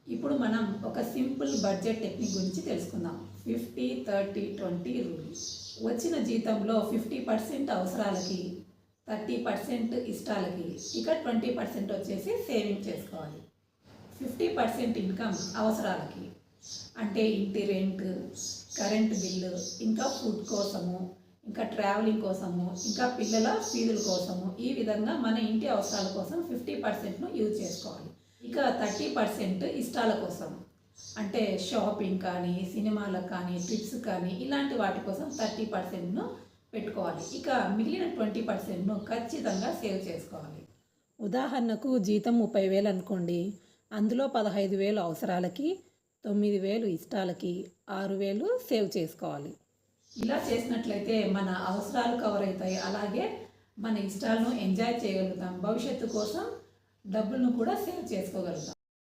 ఇప్పుడు మనం ఒక సింపుల్ బడ్జెట్ టెక్నిక్ గురించి తెలుసుకుందాం. 50-30-20 రూల్. వచ్చిన జీతంలో 50% అవసరాలకి, 30% ఇష్టాలకి, ఇక 20% వచ్చేసి సేవింగ్ చేసుకోవాలి. 50% ఇన్కమ్ అవసరాలకి, అంటే ఇంటి రెంట్, కరెంట్ బిల్లు, ఇంకా ఫుడ్ కోసము, ఇంకా ట్రావెలింగ్ కోసము, ఇంకా పిల్లల ఫీజుల కోసము, ఈ విధంగా మన ఇంటి అవసరాల కోసం 50%ను యూజ్ చేసుకోవాలి. ఇక 30% ఇష్టాల కోసం, అంటే షాపింగ్ కానీ, సినిమాలకు కానీ, ట్రిప్స్ కానీ, ఇలాంటి వాటి కోసం 30%ను పెట్టుకోవాలి. ఇక మిగిలిన 20%ను ఖచ్చితంగా సేవ్ చేసుకోవాలి. ఉదాహరణకు జీతం 30,000 అనుకోండి, అందులో 15,000 అవసరాలకి, 9,000 ఇష్టాలకి, 6,000 సేవ్ చేసుకోవాలి. ఇలా చేసినట్లయితే మన అవసరాలు కవర్ అవుతాయి, అలాగే మన ఇష్టాలను ఎంజాయ్ చేయగలుగుతాం. భవిష్యత్తు కోసం డబ్బులను కూడా సేవ్ చేసుకోగలుగుతాం.